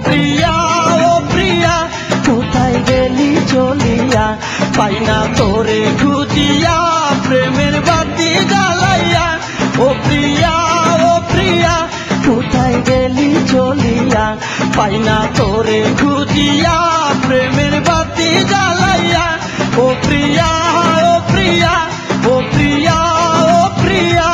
প্রিয়া কোথায় গেলি চলিয়া পাই না তোরে খুঁজিয়া প্রেমের বাতি জ্বালাইয়া ও প্রিয়া কোথায় গেলি চলিয়া পাই না তোরে খুঁজিয়া প্রেমের বাতি জ্বালাইয়া ও প্রিয়া ও প্রিয়া ও প্রিয়া ও প্রিয়া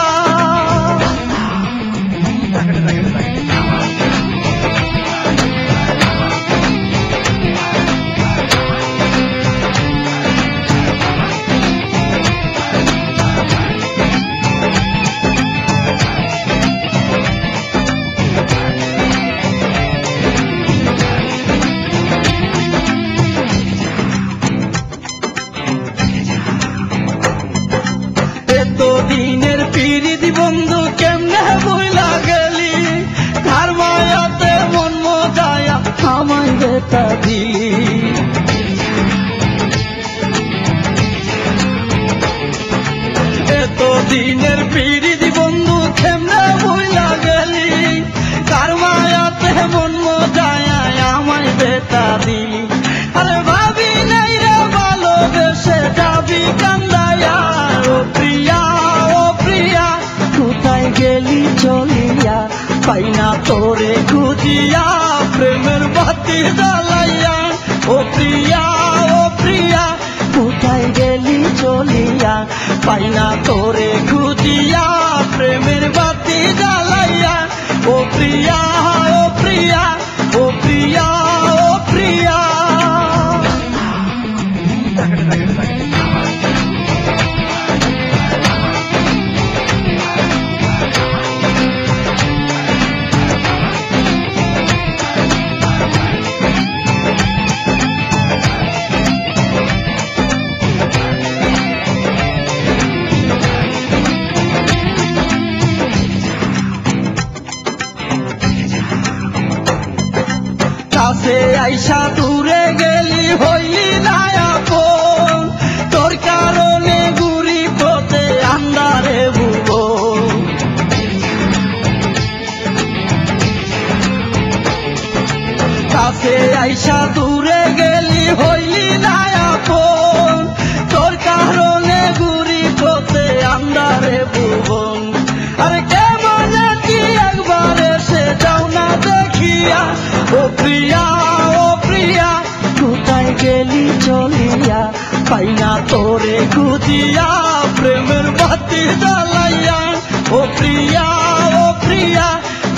দিনের পিরিতি বন্ধু কেমনে বইলা গেলি তার মায়াতে মন মজায়া আমায় বেতা দিলি এত দিনের পিরিতি বন্ধু কেমনে বইলা গেলি তার মায়াতে মন মজায়া আমায় বেতা দিলি আরে ভাবি নাই রে ভালোবেসে যাবি কান্দায়া ও প্রিয়া কোথায় গেলি চলিয়া পাই না তোরে খুঁজিয়া প্রেমের বাতি জ্বালাইয়া ও প্রিয়া কোথায় গেলি চলিয়া পাই না তোরে খুঁজিয়া প্রেমের বাতি জ্বালাইয়া ও প্রিয়া ও প্রিয়া ও প্রিয়া ও প্রিয়া কাছে আইসা দূরে গেলি হইলি না আপন তোর কারণে ঘুরি পথে আন্ধারে ভুবন কাছে আইসা দূরে গেলি হইলি না আপন তোর কারণে ঘুরি পথে আন্ধারে ভুবন আরে কেমন কি একবার এসে যাও না দেখিয়া ও প্রিয়া কোথায় গেলি চলিয়া পাই না তোরে খুঁজিয়া প্রেমের বাতি জ্বালাইয়া ও প্রিয়া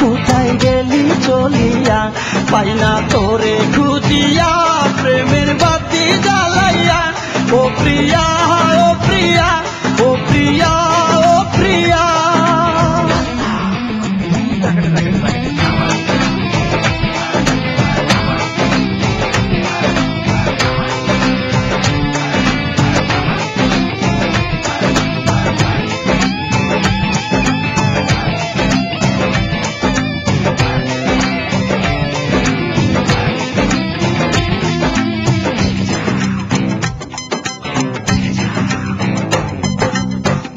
কোথায় গেলি চলিয়া পাই না তোরে খুঁজিয়া প্রেমের বাতি জ্বালাইয়া ও প্রিয়া ও প্রিয়া ও প্রিয়া ও প্রিয়া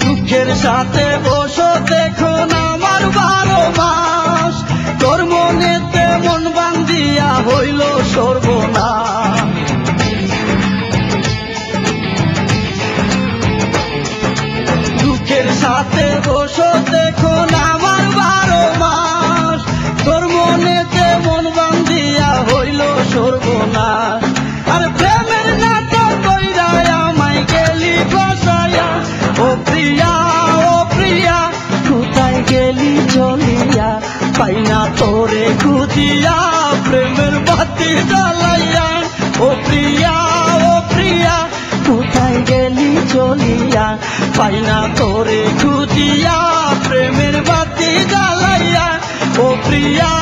দুঃখের সাথে বসো দেখো আমার 12 মাস তোর মনেতে মন বান্ধিয়া হইল সর্বনাশ দুঃখের সাথে বসো দেখো আমার 12 মাস তোর মনেতে মন বান্ধিয়া হইল সর্বনাশ আর প্রেমের নাটক কইরা আমায় গেলি বসায়া ও প্রিয়া কোথায় গেলি চলিয়া পাই না তোরে খুঁজিয়া প্রেমের বাতি জ্বালাইয়া ও প্রিয়া কোথায় গেলি চলিয়া পাই না তোরে খুঁজিয়া প্রেমের বাতি জ্বালাইয়া ও প্রিয়া